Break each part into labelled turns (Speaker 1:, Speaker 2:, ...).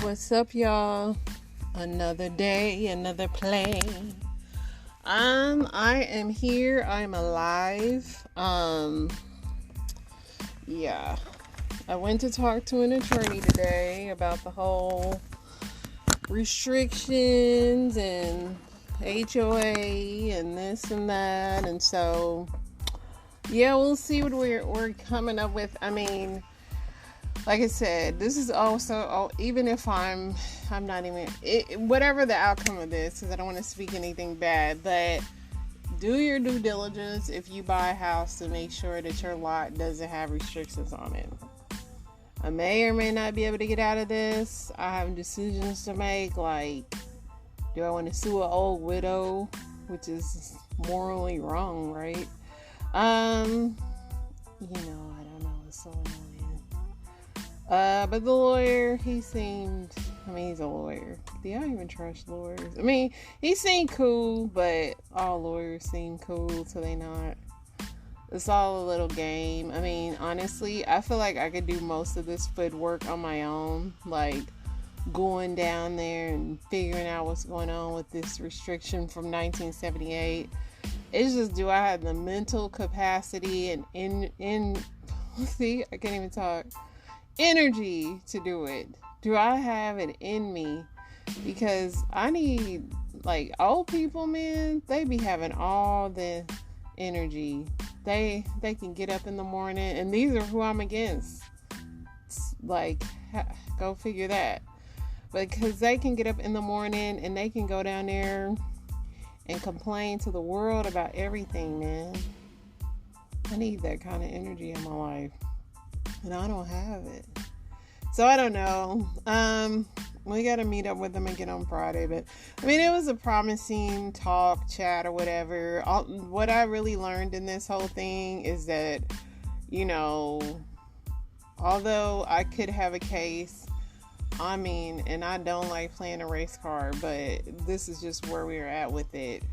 Speaker 1: What's up, y'all? Another day, another play. I am here. I'm alive. Yeah. I went to talk to an attorney today about the whole restrictions and HOA and this and that, and so yeah, we'll see what we're coming up with. I mean, like I said, this is also, even if I'm not even, whatever the outcome of this, because I don't want to speak anything bad, but do your due diligence if you buy a house to make sure that your lot doesn't have restrictions on it. I may or may not be able to get out of this. I have decisions to make, like, do I want to sue an old widow, which is morally wrong, right? I don't know, it's so annoying. But the lawyer, he's a lawyer. Do y'all even trust lawyers? I mean, he seemed cool, but all lawyers seem cool, so they not. It's all a little game. I mean, honestly, I feel like I could do most of this footwork on my own, like going down there and figuring out what's going on with this restriction from 1978. It's just, do I have the mental capacity and see, I can't even talk. Energy to do it? Do I have it in me? Because I need, like, old people, man, they be having all the energy. They can get up in the morning, and these are who I'm against. Like, go figure that. Because they can get up in the morning and they can go down there and complain to the world about everything, man. I need that kind of energy in my life, and I don't have it. So I don't know. We got to meet up with them again on Friday, but I mean, it was a promising chat or whatever. What I really learned in this whole thing is that, although I could have a case, I mean, and I don't like playing a race card, but this is just where we're at with it.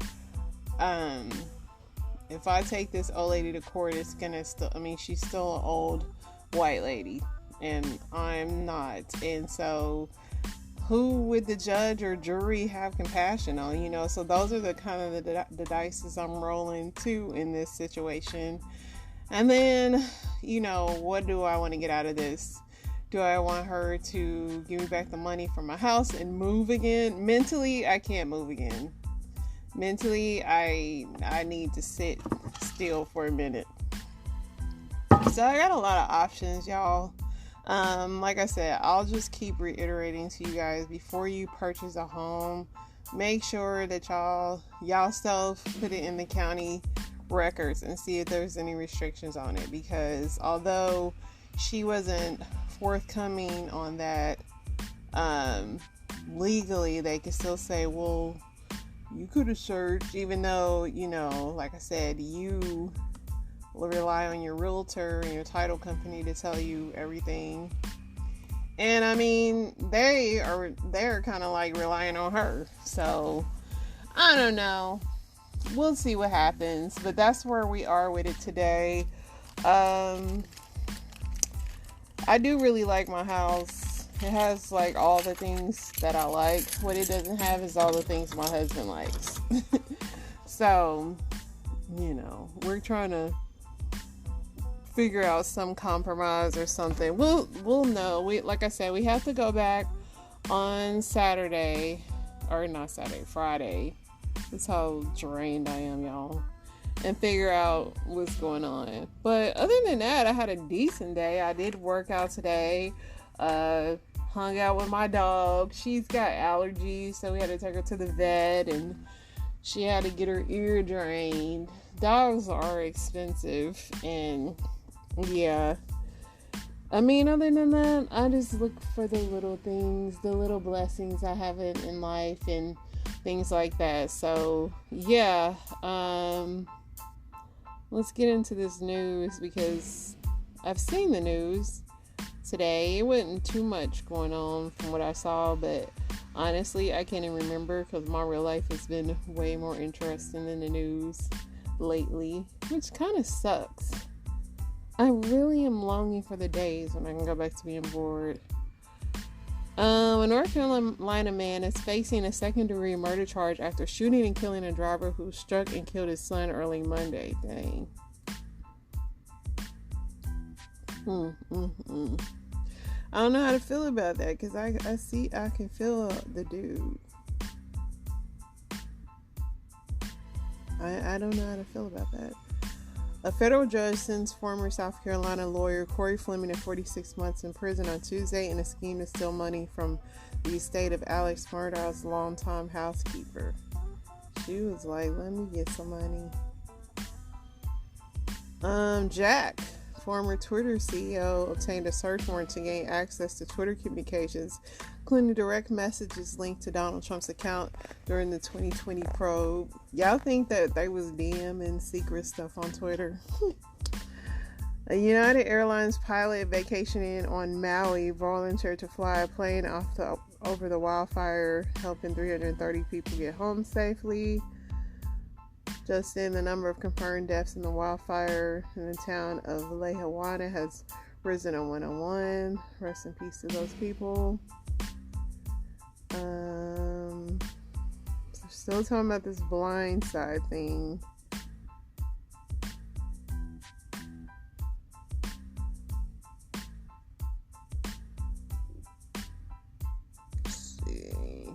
Speaker 1: If I take this old lady to court, it's gonna she's still an old white lady, and I'm not. And so who would the judge or jury have compassion on? So those are the kind of the dices I'm rolling too in this situation. And then, what do I want to get out of this? Do I want her to give me back the money for my house and move again? Mentally, I can't move again. Mentally, I need to sit still for a minute. So I got a lot of options, y'all. Like I said, I'll just keep reiterating to you guys, before you purchase a home, make sure that y'all self put it in the county records and see if there's any restrictions on it. Because although she wasn't forthcoming on that, legally they can still say, well, you could have searched, even though, like I said, you rely on your realtor and your title company to tell you everything. And I mean, they're kind of like relying on her. So I don't know. We'll see what happens, but that's where we are with it today. I do really like my house. It has like all the things that I like. What it doesn't have is all the things my husband likes. So, we're trying to figure out some compromise or something. We'll know. Like I said, we have to go back on Saturday, or not Saturday, Friday. That's how drained I am, y'all. And figure out what's going on. But other than that, I had a decent day. I did work out today. Hung out with my dog. She's got allergies, so we had to take her to the vet, and she had to get her ear drained. Dogs are expensive, and yeah. I mean, other than that, I just look for the little things, the little blessings I have in life, and things like that. So yeah, let's get into this news, because I've seen the news today. It wasn't too much going on from what I saw, but honestly, I can't even remember, because my real life has been way more interesting than the news lately, which kind of sucks. I really am longing for the days when I can go back to being bored. A North Carolina man is facing a second-degree murder charge after shooting and killing a driver who struck and killed his son early Monday. Dang. I don't know how to feel about that because I can feel the dude. I don't know how to feel about that. A federal judge sentenced former South Carolina lawyer Corey Fleming to 46 months in prison on Tuesday in a scheme to steal money from the estate of Alex Murdaugh's longtime housekeeper. She was like, let me get some money. Jack, former Twitter CEO, obtained a search warrant to gain access to Twitter communications, including direct messages linked to Donald Trump's account during the 2020 probe. Y'all think that they was DMing secret stuff on Twitter? A United Airlines pilot vacationing on Maui volunteered to fly a plane over the wildfire, helping 330 people get home safely. Just then, the number of confirmed deaths in the wildfire in the town of Lahaina has risen to 101. Rest in peace to those people. Still talking about this blind side thing. Let's see.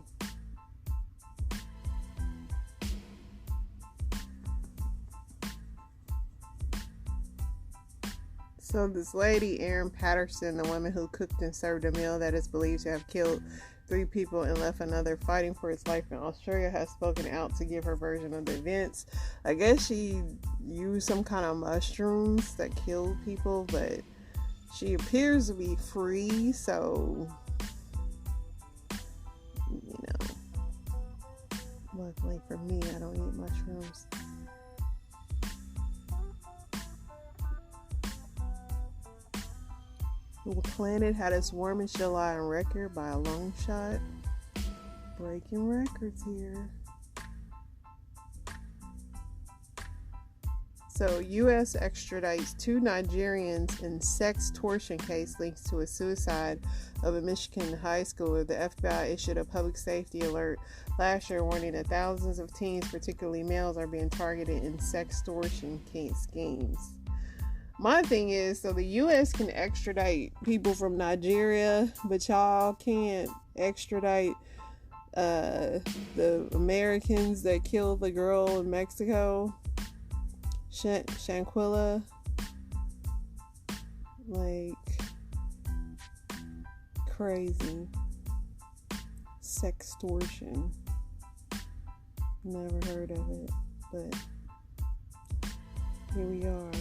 Speaker 1: So this lady, Erin Patterson, the woman who cooked and served a meal that is believed to have killed 3 people and left another fighting for his life in Australia, has spoken out to give her version of the events. I guess she used some kind of mushrooms that killed people, but she appears to be free, so, you know, luckily for me, I don't eat mushrooms. The planet had its warmest July on record by a long shot. Breaking records here. So, U.S. extradites 2 Nigerians in sextortion case linked to a suicide of a Michigan high schooler. The FBI issued a public safety alert last year warning that thousands of teens, particularly males, are being targeted in sextortion schemes. My thing is, so the U.S. can extradite people from Nigeria, but y'all can't extradite the Americans that killed the girl in Mexico, Shanquilla. Like, crazy. Sextortion. Never heard of it, but here we are.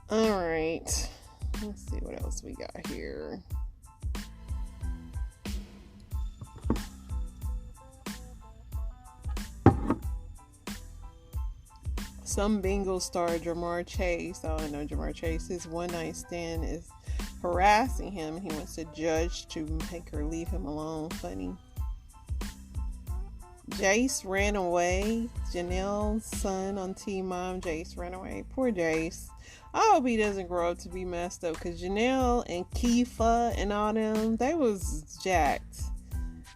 Speaker 1: Alright, let's see what else we got here. Some Bengals star Ja'Marr Chase, I know Ja'Marr Chase, his one-night stand is harassing him. He wants a judge to make her leave him alone. Funny. Jace ran away. Janelle's son on Teen Mom. Jace ran away. Poor Jace. I hope he doesn't grow up to be messed up, because Janelle and Kiefer and all them, they was jacked.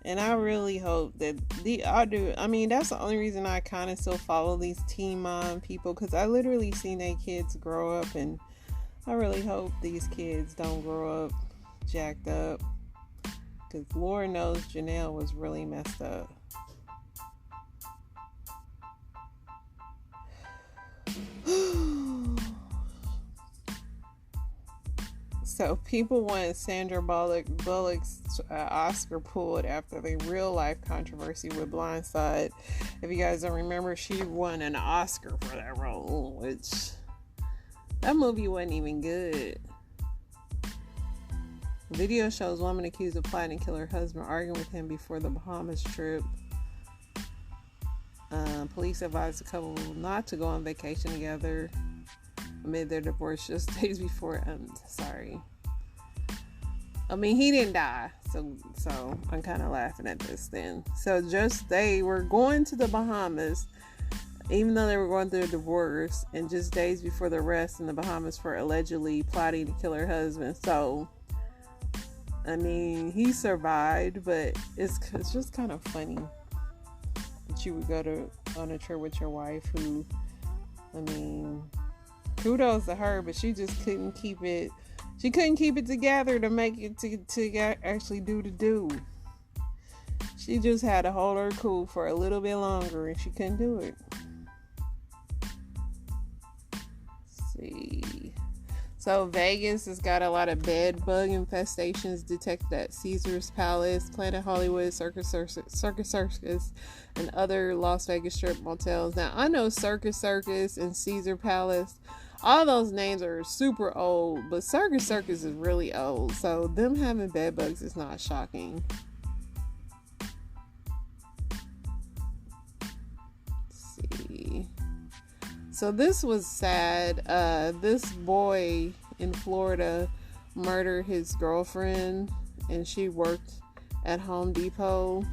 Speaker 1: And I really hope that that's the only reason I kind of still follow these Teen Mom people, because I literally seen their kids grow up, and I really hope these kids don't grow up jacked up, because Lord knows Janelle was really messed up. So people want Sandra Bullock's Oscar pulled after the real life controversy with Blind Side. If you guys don't remember, she won an Oscar for that role, which that movie wasn't even good. The video shows woman accused of plotting to kill her husband arguing with him before the Bahamas trip. Police advised the couple not to go on vacation together amid their divorce just days before. I mean, he didn't die, so I'm kind of laughing at this then. So just they were going to the Bahamas, even though they were going through a divorce, and just days before the arrest in the Bahamas for allegedly plotting to kill her husband. So, I mean, he survived, but it's just kind of funny that you would go on a trip with your wife who, I mean, kudos to her, but she just couldn't keep it. She couldn't keep it together to make it to actually do the do. She just had to hold her cool for a little bit longer, and she couldn't do it. Let's see. So Vegas has got a lot of bed bug infestations detected at Caesars Palace, Planet Hollywood, Circus Circus, and other Las Vegas Strip motels. Now I know Circus and Caesar Palace. All those names are super old, but Circus is really old, so them having bed bugs is not shocking. Let's see. So this was sad. This boy in Florida murdered his girlfriend, and she worked at Home Depot.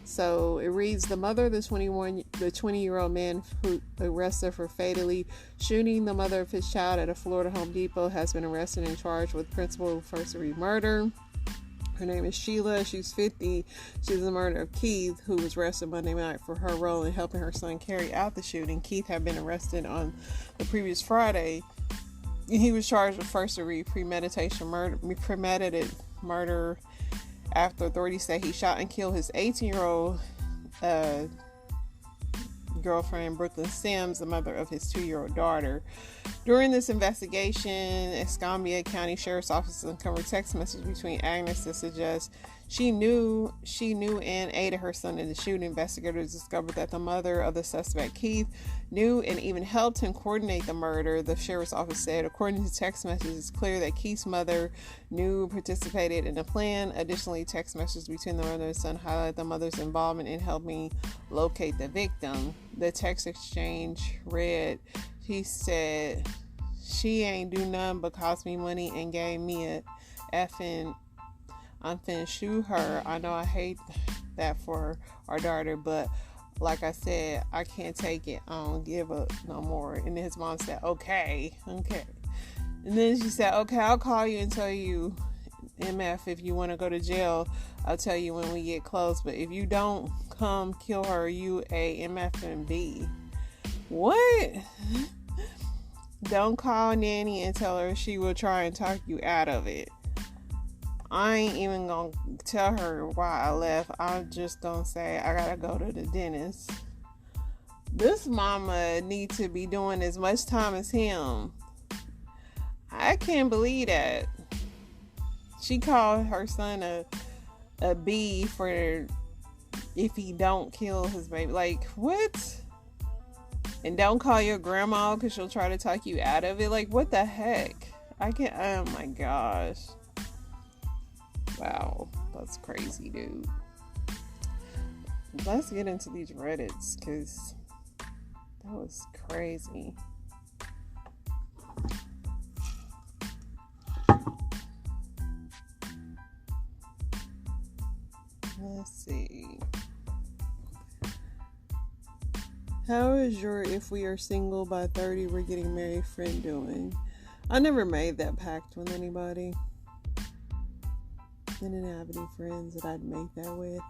Speaker 1: So it reads, the mother of the 20-year-old man who arrested for fatally shooting the mother of his child at a Florida Home Depot has been arrested and charged with principal first-degree murder. Her name is Sheila. She's 50. She's the murder of Keith, who was arrested Monday night for her role in helping her son carry out the shooting. Keith had been arrested on the previous Friday. He was charged with first-degree premeditated murder after authorities say he shot and killed his 18-year-old girlfriend, Brooklyn Sims, the mother of his 2-year-old daughter. During this investigation, Escambia County Sheriff's Office uncovered text messages between Agnes that suggest she knew and aided her son in the shooting. Investigators discovered that the mother of the suspect, Keith, knew and even helped him coordinate the murder, the sheriff's office said. According to text messages, it's clear that Keith's mother knew and participated in the plan. Additionally, text messages between the mother and son highlight the mother's involvement in helping locate the victim. The text exchange read, he said, she ain't do nothing but cost me money and gave me a effing, I'm finna shoot her. I know I hate that for our daughter, but like I said, I can't take it. I don't give up no more. And then his mom said, okay. And then she said, okay, I'll call you and tell you, MF, if you want to go to jail, I'll tell you when we get close. But if you don't come kill her, you a MF and B. What? Don't call Nanny and tell her she will try and talk you out of it. I ain't even gonna tell her why I left. I'm just gonna say I gotta go to the dentist. This mama need to be doing as much time as him. I can't believe that. She called her son a B for if he don't kill his baby. Like, what? And don't call your grandma because she'll try to talk you out of it. Like, what the heck? Oh my gosh. Wow, that's crazy, dude. Let's get into these Reddits, because that was crazy. Let's see. How is your if we are single by 30 we're getting married friend doing? I never made that pact with anybody. I didn't have any friends that I'd make that with.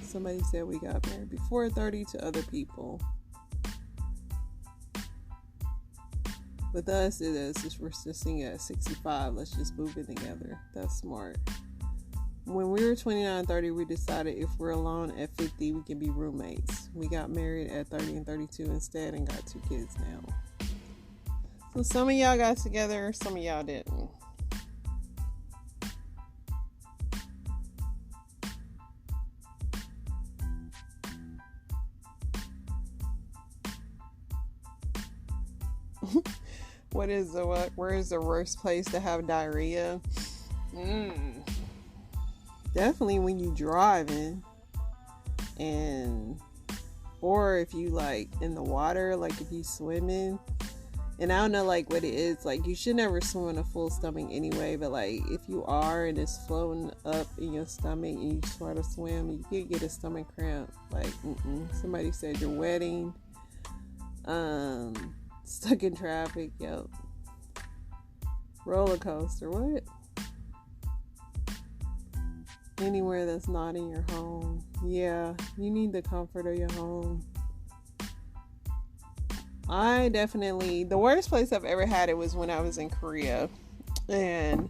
Speaker 1: Somebody said we got married before 30 to other people. With us, it is. We're sitting at 65. Let's just move in together. That's smart. When we were 29, 30, we decided if we're alone at 50, we can be roommates. We got married at 30 and 32 instead and got 2 kids now. So some of y'all got together, some of y'all didn't. Where is the worst place to have diarrhea? Definitely when you driving, or if you like in the water, like if you swimming And I don't know like what it is. Like you should never swim on a full stomach anyway. But like if you are and it's floating up in your stomach and you try to swim, you could get a stomach cramp. Like somebody said you're wetting, stuck in traffic. Yep. Roller coaster. What? Anywhere that's not in your home. Yeah, you need the comfort of your home. I definitely, the worst place I've ever had it was when I was in Korea. And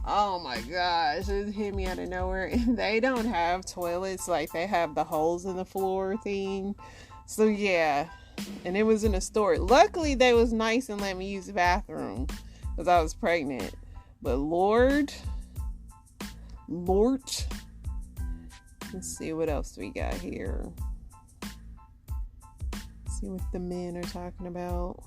Speaker 1: oh my gosh, it hit me out of nowhere. And they don't have toilets, like they have the holes in the floor thing. So yeah, and it was in a store. Luckily, they was nice and let me use the bathroom because I was pregnant. But Lord, let's see what else we got here. See what the men are talking about.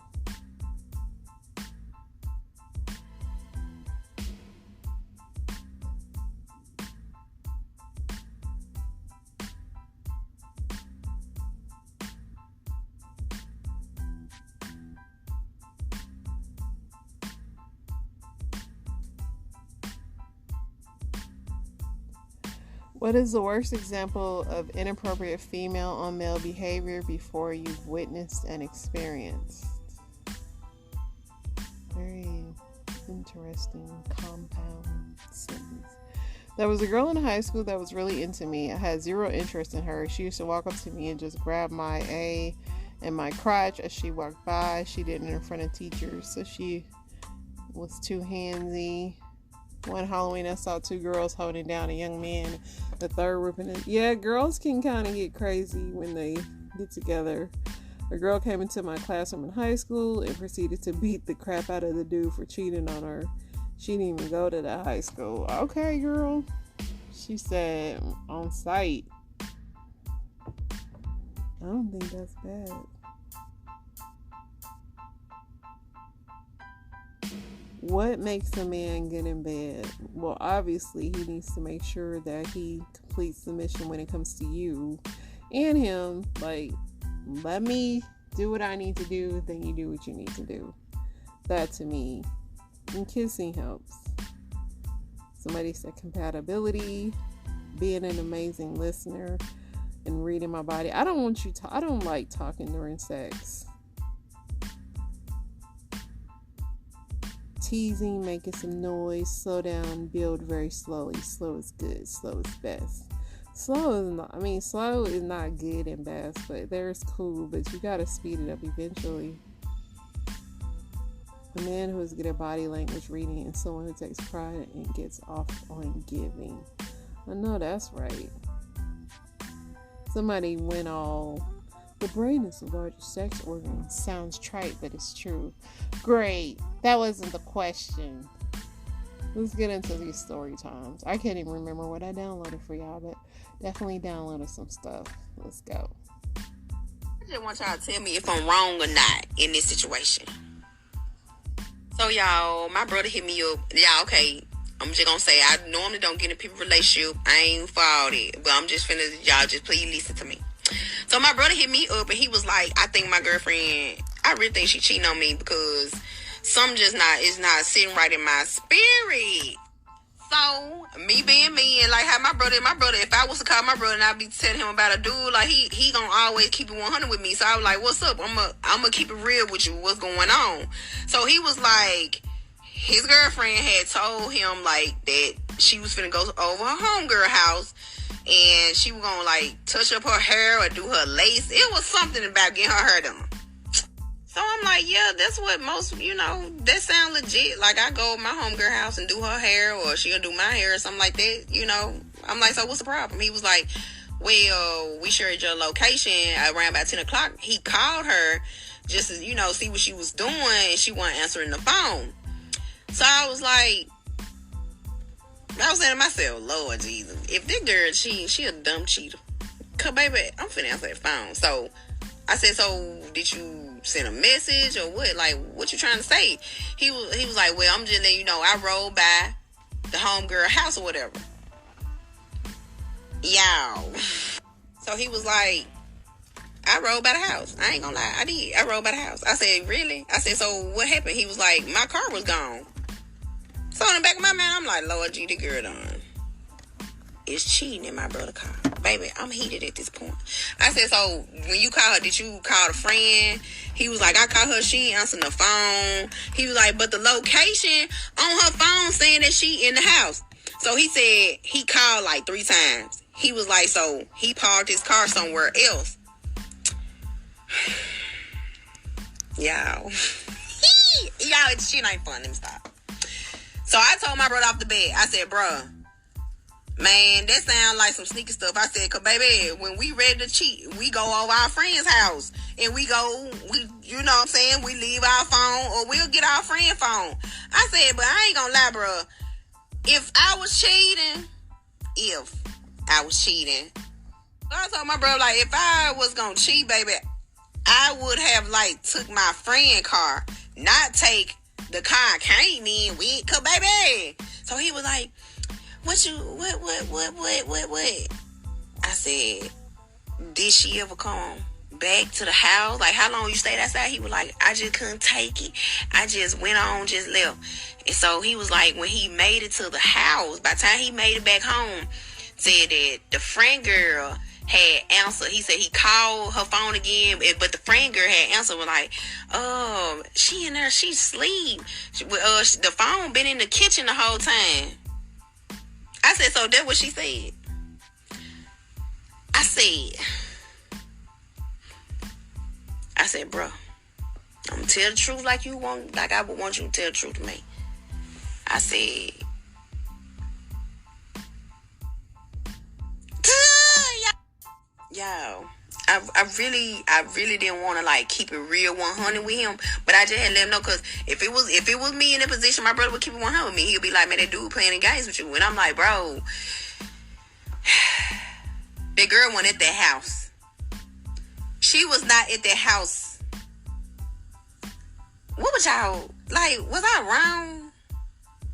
Speaker 1: What is the worst example of inappropriate female on male behavior before you've witnessed and experienced? Very interesting compound sentence. There was a girl in high school that was really into me. I had zero interest in her. She used to walk up to me and just grab my A and my crotch as she walked by. She did it in front of teachers, so she was too handsy. One Halloween, I saw two girls holding down a young man, the third ripping it. Yeah, girls can kind of get crazy when they get together. A girl came into my classroom in high school and proceeded to beat the crap out of the dude for cheating on her. She didn't even go to that high school. Okay, girl. She said on site. I don't think that's bad. What makes a man get in bed? Well, obviously, he needs to make sure that he completes the mission when it comes to you and him. Like, let me do what I need to do, then you do what you need to do. That to me. And kissing helps. Somebody said compatibility, being an amazing listener, and reading my body. I don't want you to, I don't like talking during sex. Teasing, making some noise, slow down, build very slowly. Slow is good, slow is best. Slow is not good and best, but there's cool, but you gotta speed it up eventually. A man who is good at body language reading and someone who takes pride and gets off on giving. I know that's right. Somebody went all, the brain is the largest sex organ. Sounds trite, but it's true. Great. That wasn't the question. Let's get into these story times. I can't even remember what I downloaded for y'all, but definitely downloaded some stuff. Let's go.
Speaker 2: I just want y'all to tell me if I'm wrong or not in this situation. So, y'all, my brother hit me up. Y'all, okay, I'm just gonna say, I normally don't get in people relationship. I ain't for all that. But I'm just finna, y'all just please listen to me. So my brother hit me up and he was like, I think my girlfriend, I really think she cheating on me because something just is not sitting right in my spirit. So me being me and like how my brother, if I was to call my brother and I'd be telling him about a dude, like he gonna always keep it 100 with me. So I was like, what's up? I'm gonna keep it real with you. What's going on? So he was like, his girlfriend had told him like that she was finna go over her homegirl house and she was gonna like touch up her hair or do her lace. It was something about getting her hair done. So I'm like, yeah, that's what most, that sound legit. Like I go to my homegirl house and do her hair or she'll do my hair or something like that, I'm like, so what's the problem? He was like, well, we shared your location around about 10 o'clock. He called her just to, see what she was doing and she wasn't answering the phone. So I was like, I was saying to myself, Lord Jesus, if this girl she a dumb cheater. Cause baby, I'm finna answer that phone. So I said, so did you send a message or what? Like, what you trying to say? He was like, well, I'm just letting you know, I rolled by the homegirl house or whatever. Y'all. So he was like, I rode by the house. I ain't gonna lie. I did. I rode by the house. I said, really? I said, so what happened? He was like, my car was gone. So in the back of my mind, I'm like, Lord G, the girl done is cheating in my brother's car. Baby, I'm heated at this point. I said, so when you call her, did you call a friend? He was like, I called her. She ain't answering the phone. He was like, but the location on her phone saying that she in the house. So he said he called like 3 times. He was like, so he parked his car somewhere else. Y'all. Y'all, shit ain't fun. Let me stop. So I told my brother off the bed. I said, bruh, man, that sound like some sneaky stuff. I said, cause baby, when we ready to cheat, we go over our friend's house. And we you know what I'm saying? We leave our phone or we'll get our friend phone. I said, but I ain't gonna lie, bruh. If I was cheating, I told my brother, like, if I was gonna cheat, baby, I would have, like, took my friend car, not take the car I came in with, cause baby. So he was like, what? I said, did she ever come back to the house? Like, how long you stayed outside? He was like, I just couldn't take it. I just went on, just left. And so he was like, when he made it to the house, by the time he made it back home, said that the friend girl had answered. He said he called her phone again, but the friend girl had answered. Was like, she in there, she sleep. The phone been in the kitchen the whole time. I said, so that's what she said. I said, bro, I'm gonna tell the truth like I would want you to tell the truth to me. I said, yo, I really didn't want to like keep it real 100 with him, but I just had to let him know, because if it was me in that position, my brother would keep it 100 with me. He'll be like, man, that dude playing games with you, and I'm like, bro, that girl wasn't at that house. She was not at that house. What was y'all like? Was I wrong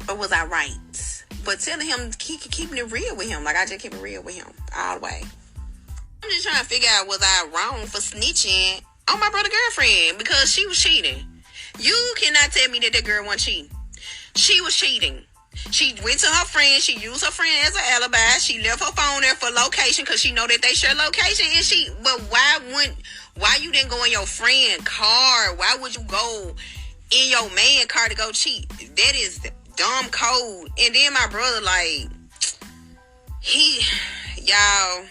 Speaker 2: or was I right? But telling him, keeping it real with him, like I just keep it real with him all the way. I'm just trying to figure out, was I wrong for snitching on my brother's girlfriend because she was cheating? You cannot tell me that girl wasn't cheating. She was cheating. She went to her friend. She used her friend as an alibi. She left her phone there for location because she know that they share location. But why you didn't go in your friend car? Why would you go in your man car to go cheat? That is dumb code. And then my brother, like, y'all,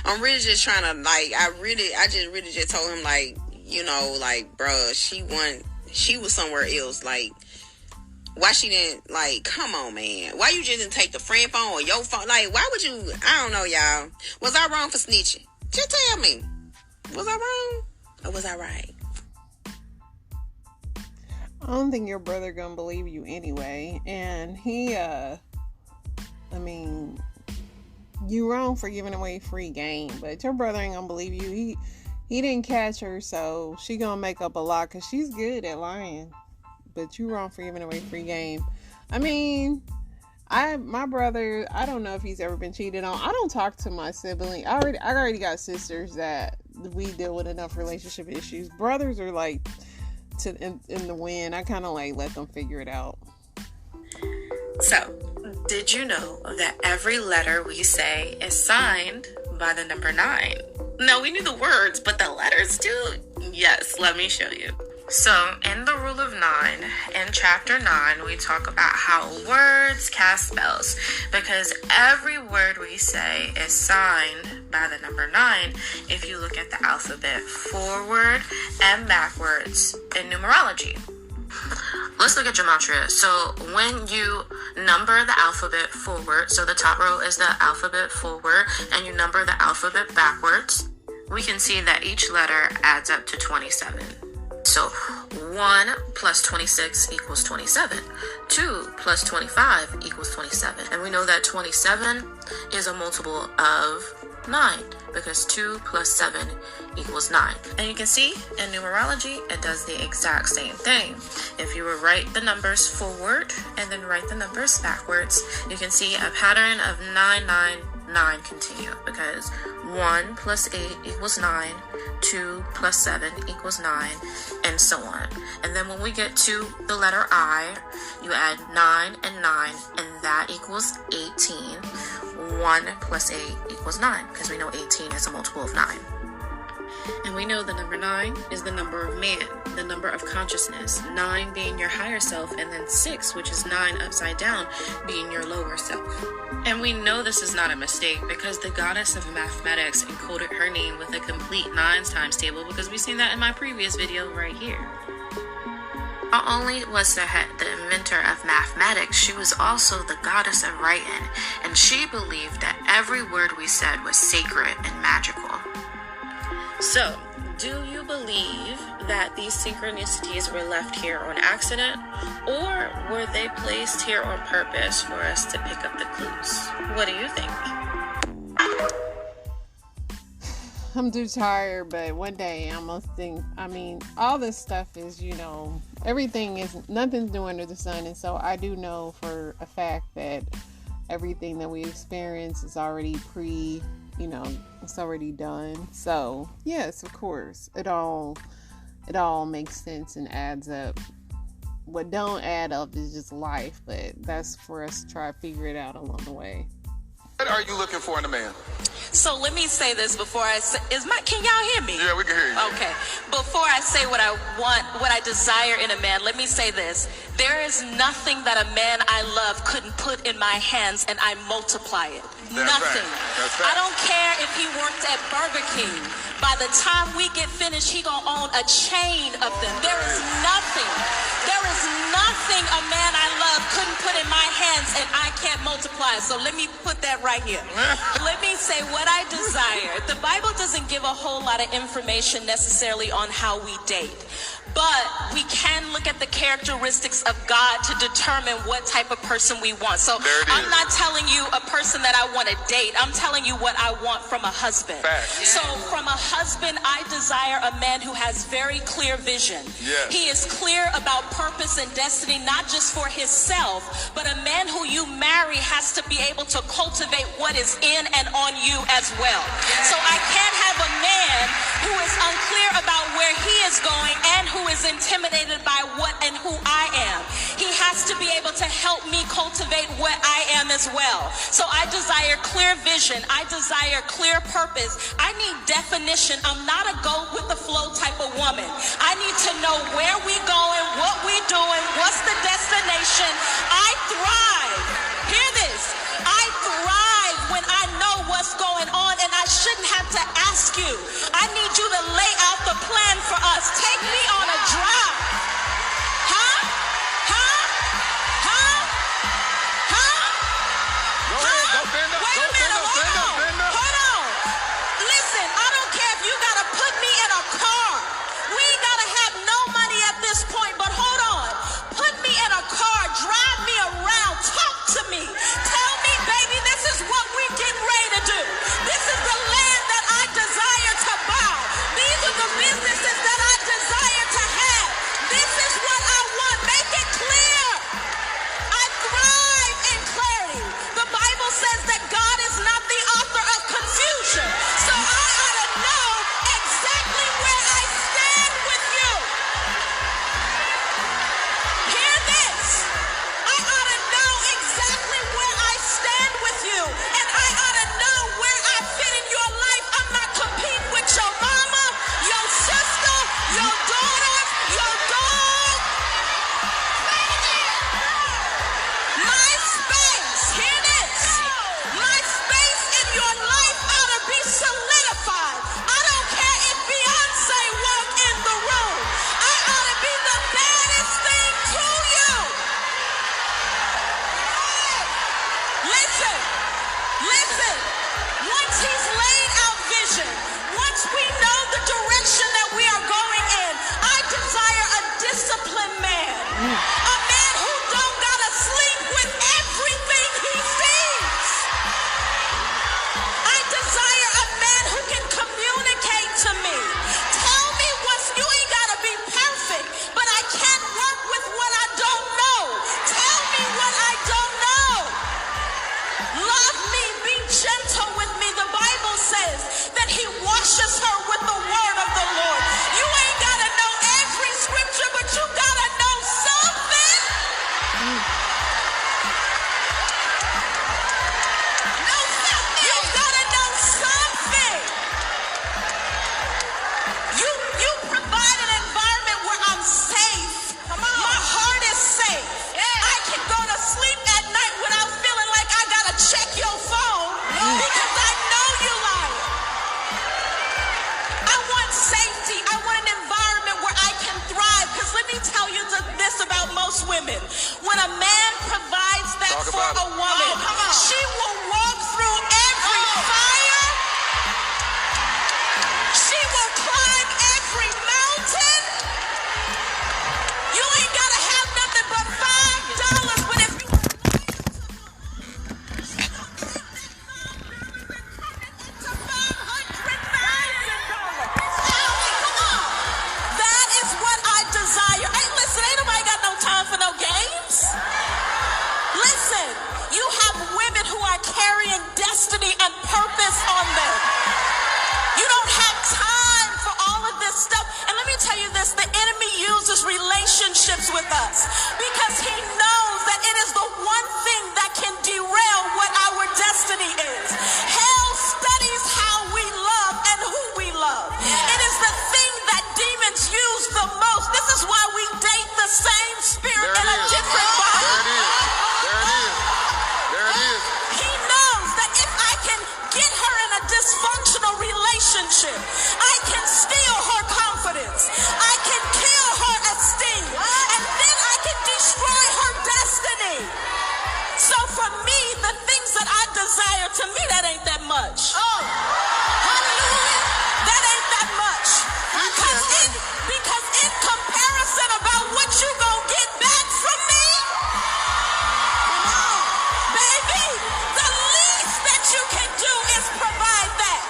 Speaker 2: I'm really just trying to, like, I just really just told him, like, you know, like, bruh, she was somewhere else. Like, why she didn't, like, come on, man. Why you just didn't take the friend phone or your phone? Like, why would you, I don't know, y'all. Was I wrong for snitching? Just tell me. Was I wrong or was I right?
Speaker 1: I don't think your brother gonna believe you anyway. And he, you wrong for giving away free game, but your brother ain't gonna believe you. He didn't catch her, so she gonna make up a lie because she's good at lying. But you wrong for giving away free game. I mean, my brother, I don't know if he's ever been cheated on. I don't talk to my sibling. I already got sisters that we deal with enough relationship issues. Brothers are like in the wind. I kind of like let them figure it out.
Speaker 3: So, did you know that every letter we say is signed by the number 9? No, we knew the words, but the letters too? Yes, let me show you. So, in the Rule of 9, in Chapter 9, we talk about how words cast spells, because every word we say is signed by the number 9 if you look at the alphabet forward and backwards in numerology. Let's look at gematria. So, when you number the alphabet forward, so the top row is the alphabet forward, and you number the alphabet backwards, we can see that each letter adds up to 27. So 1 plus 26 equals 27. 2 plus 25 equals 27. And we know that 27 is a multiple of 9 because 2 plus 7 equals 9. And you can see in numerology, it does the exact same thing. If you were to write the numbers forward and then write the numbers backwards, you can see a pattern of 9, 9, 9 continue, because 1 plus 8 equals 9, 2 plus 7 equals 9, and so on. And then when we get to the letter I, you add 9 and 9, and that equals 18. 1 plus 8 equals 9, because we know 18 is a multiple of 9. And we know the number 9 is the number of man, the number of consciousness, 9 being your higher self, and then 6, which is 9 upside down, being your lower self. And we know this is not a mistake, because the goddess of mathematics encoded her name with a complete 9s times table, because we've seen that in my previous video right here. Not only was the inventor of mathematics, she was also the goddess of writing, and she believed that every word we said was sacred and magical. So, do you believe that these synchronicities were left here on accident, or were they placed here on purpose for us to pick up the clues? What do you think?
Speaker 1: I'm too tired, but one day I'm gonna think, all this stuff is, nothing's new under the sun, and so I do know for a fact that everything that we experience is already it's already done. So yes, of course, it all makes sense and adds up. What don't add up is just life, but that's for us to try to figure it out along the way.
Speaker 4: What are you looking for in a man?
Speaker 5: So let me say this before I say, can y'all hear me?
Speaker 4: Yeah, we can hear you.
Speaker 5: Okay. Before I say what I want, what I desire in a man, let me say this. There is nothing that a man I love couldn't put in my hands and I multiply it. Nothing.
Speaker 4: That's right.
Speaker 5: I don't care if he worked at Burger King. By the time we get finished, he gonna own a chain of them. There is nothing a man I love couldn't put in my hands and I can't multiply. So let me put that right here. Let me say what I desire. The Bible doesn't give a whole lot of information necessarily on how we date. But we can look at the characteristics of God to determine what type of person we want. So I'm not telling you a person that I want to date. I'm telling you what I want from a husband.
Speaker 4: Facts.
Speaker 5: So from a husband, I desire a man who has very clear vision.
Speaker 4: Yes.
Speaker 5: He is clear about purpose and destiny, not just for himself, but a man who you marry has to be able to cultivate what is in and on you as well. So I can't have a man who is unclear about where he is going and who is intimidated by what and who I am. He has to be able to help me cultivate what I am as well. So I desire clear vision. I desire clear purpose. I need definition. I'm not a go with the flow type of woman. I need to know where we going, what we doing, what's the destination. I thrive. Hear this. I thrive when I know what's going on, and I shouldn't have to ask you. I need you to lay out the plan for us. Take me on a drive. Hold on. Listen, I don't care if you gotta put me in a car. We ain't gotta have no money at this point, but hold on. Put me in a car, drive me around, talk to me. Tell me, baby, this is what we're getting ready to do. This is the land that I desire to buy. These are the businesses that I desire to have. This is what I want. Make it clear. I thrive in clarity. The Bible says that God is not the author of confusion. So I ought to know exactly where I stand with you. Hear this. I ought to know exactly where I stand with you. And I ought to know where I fit in your life. I'm not competing with your mama, your sister, your daughter, your dog. My space, hear this. My space in your life ought to be solidified. I don't care if Beyonce walk in the room. I ought to be the baddest thing to you. Listen. Once he's laid out vision, once we know the direction that we are going in, I desire a disciplined man. A man who don't gotta sleep with everything he sees. I desire a man who can communicate to me. Tell me you ain't gotta be perfect, but I can't work with what I don't know. Tell me what I don't know. Love me, be gentle women. When a man provides that for a woman, she will walk through every fire. She will climb every mountain. You ain't gotta have nothing but $5, but if you that is what I desire. Hey, listen, ain't nobody got no time for no games. Listen, you have women who are carrying destiny and purpose on them. You don't have time for all of this stuff. And let me tell you this, the enemy uses relationships with us because he knows that it is the one thing that can derail what our destiny is. Hell studies how we love and who we love. It is the thing that demons use the most. This is why we date the same spirit in a different body. He knows that if I can get her in a dysfunctional relationship, I can steal her confidence, I can kill her esteem, and then I can destroy her destiny. So for me, the things that I desire, to me, that ain't that much. Oh, hallelujah. That ain't that much. Because in comparison about what you gonna get back from me, baby, the least that you can do is provide that.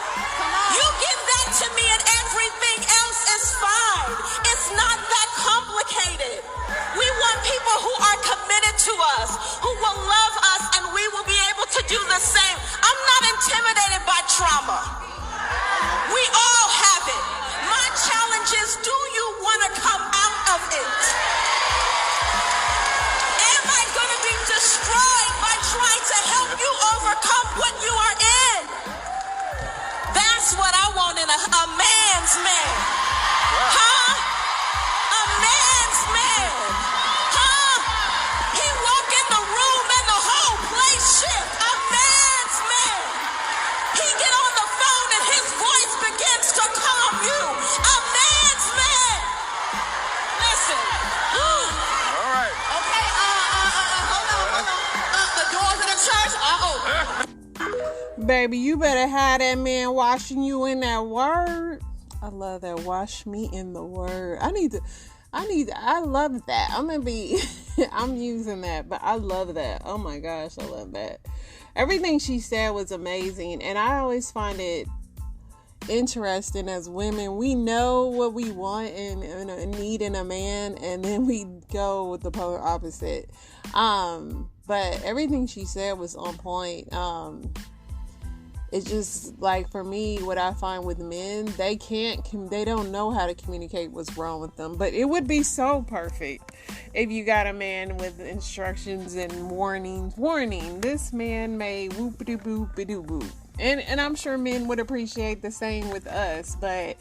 Speaker 5: You give that to me and everything else is fine. It's not that complicated. We want people who are committed to us, who will love us, and we will be able to do the same. I'm not intimidated by trauma. We all have it. My challenge is, do you want to come out of it? Am I going to be destroyed by trying to help you overcome what you are in? That's what I want in a man's man. Huh? A man's man. Huh? He walk in the room and the whole place shift. A man's man. He get on the phone and his voice begins to calm you. A man's man. Listen.
Speaker 4: All right.
Speaker 5: Okay, hold on. The doors of the church are open.
Speaker 1: Baby, you better have that man washing you in that word. I love that. Wash me in the word. I love that. I'm using that, but I love that. Oh my gosh, I love that. Everything she said was amazing. And I always find it interesting as women. We know what we want and need in a man, and then we go with the polar opposite. But everything she said was on point. It's just like, for me, what I find with men, they don't know how to communicate what's wrong with them. But it would be so perfect if you got a man with instructions and warnings. Warning, this man may whoop-a-doo-boop-a-doo-boop. And I'm sure men would appreciate the same with us. But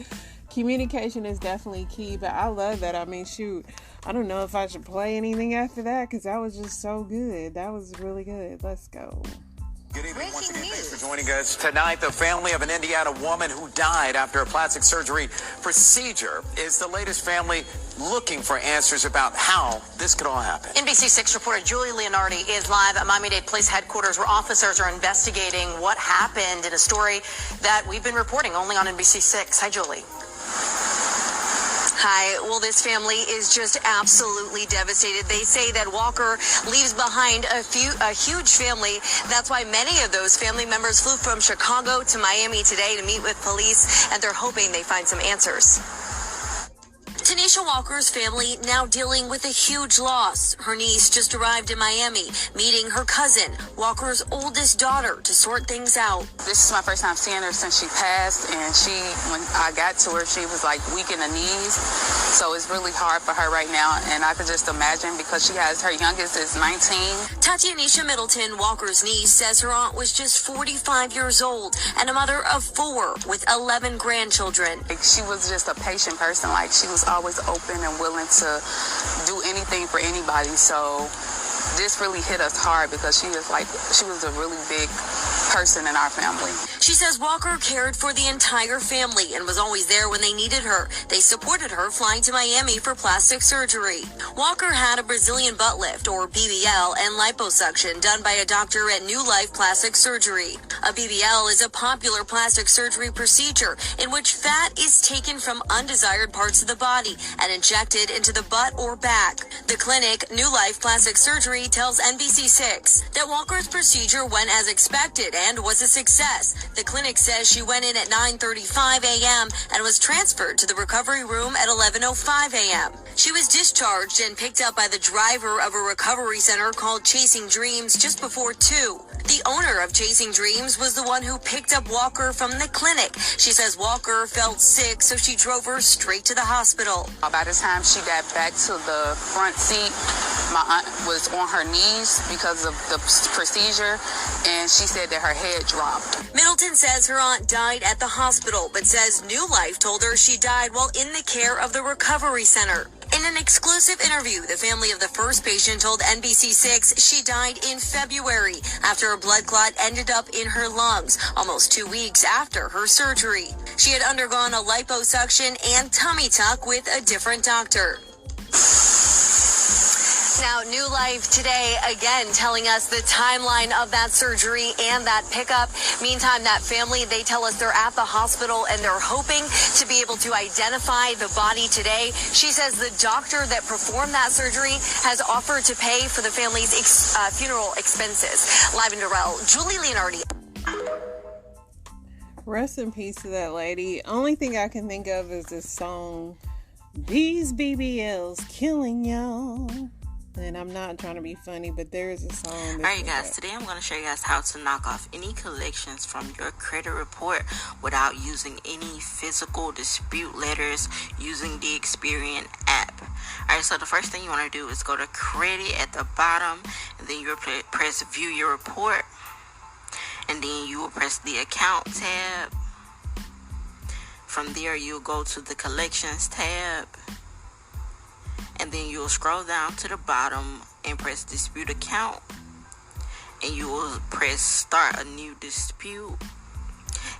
Speaker 1: communication is definitely key. But I love that. I mean, shoot, I don't know if I should play anything after that, because that was just so good. That was really good. Let's go.
Speaker 6: Good evening once again. Thanks for joining us. Tonight, the family of an Indiana woman who died after a plastic surgery procedure is the latest family looking for answers about how this could all happen.
Speaker 7: NBC6 reporter Julie Leonardi is live at Miami-Dade Police Headquarters, where officers are investigating what happened in a story that we've been reporting only on NBC6. Hi, Julie.
Speaker 2: Hi. Well, this family is just absolutely devastated. They say that Walker leaves behind a huge family. That's why many of those family members flew from Chicago to Miami today to meet with police, and they're hoping they find some answers.
Speaker 7: Tanisha Walker's family now dealing with a huge loss. Her niece just arrived in Miami, meeting her cousin, Walker's oldest daughter, to sort things out.
Speaker 8: This is my first time seeing her since she passed, and when I got to her, she was like weak in the knees. So it's really hard for her right now, and I could just imagine, because her youngest is 19.
Speaker 7: Tatianisha Middleton, Walker's niece, says her aunt was just 45 years old and a mother of 4 with 11 grandchildren.
Speaker 8: She was just a patient person. Like, she was always open and willing to do anything for anybody. So this really hit us hard, because she was a really big person in our family.
Speaker 7: She says Walker cared for the entire family and was always there when they needed her. They supported her flying to Miami for plastic surgery. Walker had a Brazilian butt lift, or BBL, and liposuction done by a doctor at New Life Plastic Surgery. A BBL is a popular plastic surgery procedure in which fat is taken from undesired parts of the body and injected into the butt or back. The clinic, New Life Plastic Surgery, tells NBC6 that Walker's procedure went as expected and was a success. The clinic says she went in at 9:35 a.m. and was transferred to the recovery room at 11:05 a.m. She was discharged and picked up by the driver of a recovery center called Chasing Dreams just before 2. The owner of Chasing Dreams was the one who picked up Walker from the clinic. She says Walker felt sick, so she drove her straight to the hospital.
Speaker 8: By the time she got back to the front seat, my aunt was on her knees because of the procedure, and she said that her head dropped.
Speaker 7: Middleton says her aunt died at the hospital, but says New Life told her she died while in the care of the recovery center. In an exclusive interview, the family of the first patient told NBC6 she died in February after a blood clot ended up in her lungs, almost 2 weeks after her surgery. She had undergone a liposuction and tummy tuck with a different doctor. Now, New Life today, again, telling us the timeline of that surgery and that pickup. Meantime, that family, they tell us they're at the hospital and they're hoping to be able to identify the body today. She says the doctor that performed that surgery has offered to pay for the family's funeral expenses. Live in Durrell, Julie Leonardi.
Speaker 1: Rest in peace to that lady. Only thing I can think of is this song, These BBLs Killing Y'all. And I'm not trying to be funny, but there is a song.
Speaker 9: Alright guys, today I'm going to show you guys how to knock off any collections from your credit report without using any physical dispute letters using the Experian app. Alright, so the first thing you want to do is go to credit at the bottom, and then you'll press view your report, and then you will press the account tab. From there you'll go to the collections tab, and then you'll scroll down to the bottom and press dispute account, and you will press start a new dispute,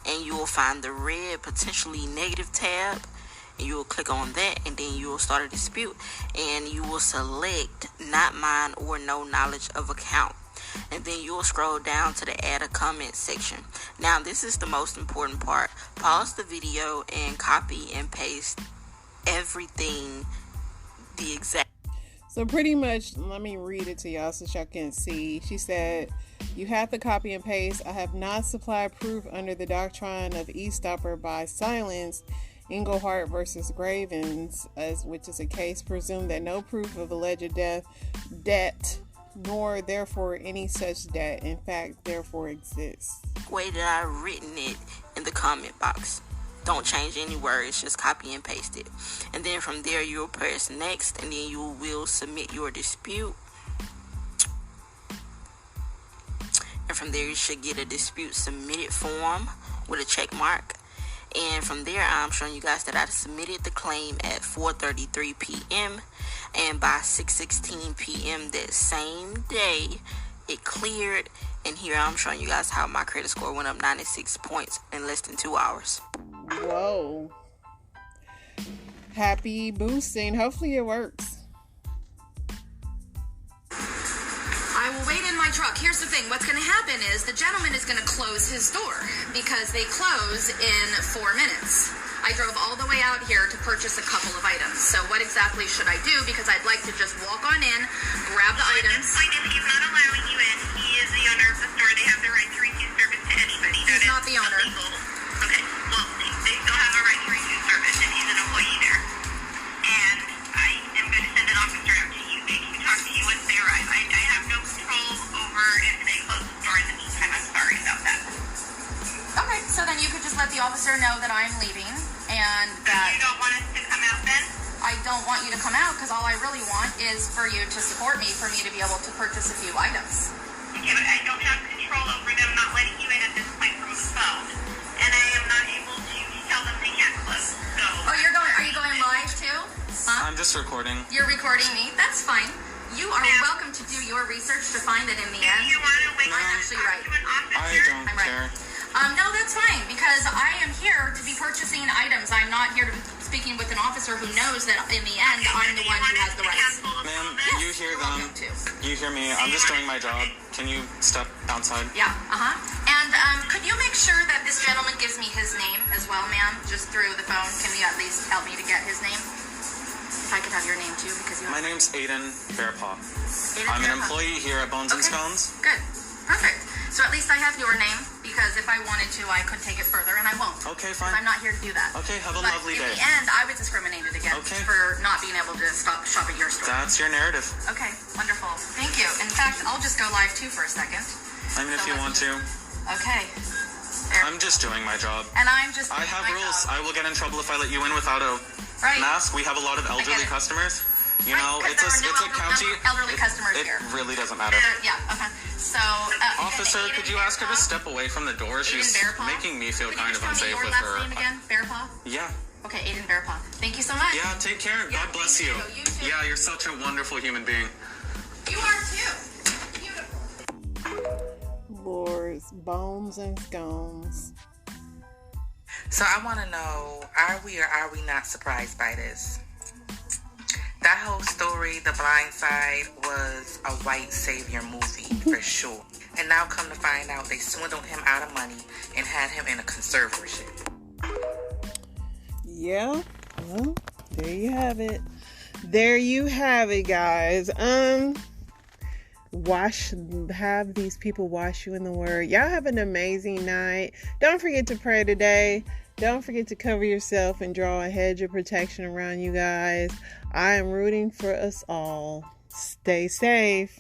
Speaker 9: and you will find the red potentially negative tab, and you will click on that, and then you will start a dispute, and you will select not mine or no knowledge of account, and then you will scroll down to the add a comment section. Now this is the most important part. Pause the video and copy and paste everything the exact.
Speaker 1: So pretty much, let me read it to y'all so y'all can see. She said, you have to copy and paste. I have not supplied proof under the doctrine of eavesdropper by silence, Englehart versus Gravens, which is a case presumed that no proof of alleged debt, nor therefore any such debt, in fact, therefore exists.
Speaker 9: Way that I've written it in the comment box. Don't change any words, just copy and paste it. And then from there you'll press next, and then you will submit your dispute. And from there you should get a dispute submitted form with a check mark. And from there I'm showing you guys that I submitted the claim at 4:33 p.m. and by 6:16 p.m. that same day it cleared. And here I'm showing you guys how my credit score went up 96 points in less than 2 hours.
Speaker 1: Whoa. Happy boosting. Hopefully it works.
Speaker 10: I will wait in my truck. Here's the thing. What's going to happen is the gentleman is going to close his door because they close in 4 minutes. I drove all the way out here to purchase a couple of items. So what exactly should I do? Because I'd like to just walk on in, grab the items.
Speaker 2: He's not allowing you in. He is the owner of the store. They have the right to refuse service to anybody.
Speaker 10: He's not the owner.
Speaker 2: Illegal. Okay, well, they still have a right to refuse service, and he's an employee there. And I am going to send an officer out to you. They can talk to you once they arrive. I have no control over if they close the store in the meantime. I'm sorry about that.
Speaker 10: Okay, so then you could just let the officer know that I'm leaving and that...
Speaker 2: You don't want us to come out then?
Speaker 10: I don't want you to come out because all I really want is for you to support me, for me to be able to purchase a few items.
Speaker 2: Okay, but I don't have control over them not letting you in at this point from the phone. And I am not able to tell them they can't close. So
Speaker 10: Oh, are you going live too? Huh?
Speaker 11: I'm just recording.
Speaker 10: You're recording me? That's fine. You are welcome to do your research to find it in the end. I'm actually right.
Speaker 11: I don't care.
Speaker 10: No, that's fine, because I am here to be purchasing items. I'm not here to be speaking with an officer who knows that in the end, I'm the one who has the rights.
Speaker 11: Ma'am,
Speaker 10: Yes,
Speaker 11: you hear
Speaker 10: you're
Speaker 11: them.
Speaker 10: welcome to.
Speaker 11: You hear me. I'm just doing my job. Can you step outside?
Speaker 10: Yeah, And could you make sure that this gentleman gives me his name as well, ma'am? Just through the phone. Can you at least help me to get his name? If I could have your name too, because you.
Speaker 11: My name's Aiden Bearpaw.
Speaker 10: Aiden
Speaker 11: I'm an
Speaker 10: Bearpaw.
Speaker 11: employee here at Bones and
Speaker 10: Okay.
Speaker 11: Scones.
Speaker 10: Good. Perfect. So at least I have your name, because if I wanted to, I could take it further, and I won't.
Speaker 11: Okay,
Speaker 10: 'Cause
Speaker 11: fine.
Speaker 10: I'm not here to do that.
Speaker 11: Okay, have a
Speaker 10: But
Speaker 11: lovely
Speaker 10: in
Speaker 11: day.
Speaker 10: the end, I was discriminated against
Speaker 11: Okay.
Speaker 10: for not being able to shop at your store.
Speaker 11: That's your narrative.
Speaker 10: Okay, wonderful. Thank you. In fact, I'll just go live too for a second.
Speaker 11: I mean, if you want to.
Speaker 10: Okay.
Speaker 11: I'm just doing my job.
Speaker 10: And I'm just.
Speaker 11: I
Speaker 10: doing
Speaker 11: have
Speaker 10: my
Speaker 11: rules.
Speaker 10: job.
Speaker 11: I will get in trouble if I let you in without a
Speaker 10: Right.
Speaker 11: mask. We have a lot of elderly
Speaker 10: it.
Speaker 11: customers. You
Speaker 10: Right,
Speaker 11: know,
Speaker 10: 'cause
Speaker 11: it's
Speaker 10: there are no
Speaker 11: a county.
Speaker 10: elderly customers
Speaker 11: it
Speaker 10: here.
Speaker 11: really doesn't matter.
Speaker 10: Yeah, okay. So,
Speaker 11: Officer,
Speaker 10: Aiden
Speaker 11: could you ask her to
Speaker 10: Bearpaw?
Speaker 11: step away from the door? She's
Speaker 10: Bearpaw?
Speaker 11: making me feel
Speaker 10: Could
Speaker 11: kind
Speaker 10: you
Speaker 11: of
Speaker 10: just tell me
Speaker 11: unsafe
Speaker 10: your
Speaker 11: with
Speaker 10: last
Speaker 11: her.
Speaker 10: name again? Bearpaw?
Speaker 11: Yeah.
Speaker 10: Okay, Aiden Bearpaw. Thank you so much.
Speaker 11: Yeah, take care.
Speaker 10: Yeah,
Speaker 11: God bless you.
Speaker 10: thank you. You too.
Speaker 11: Yeah, you're such a wonderful human being.
Speaker 10: You are too. Beautiful.
Speaker 1: Lord's Bones and Scones.
Speaker 12: So I want to know, are we or are we not surprised by this? That whole story, The Blind Side, was a white savior movie for sure. And now come to find out they swindled him out of money and had him in a conservatorship.
Speaker 1: Yeah, well, there you have it. There you have it, guys. Have these people wash you in the word. Y'all have an amazing night. Don't forget to pray today. Don't forget to cover yourself and draw a hedge of protection around you guys. I am rooting for us all. Stay safe.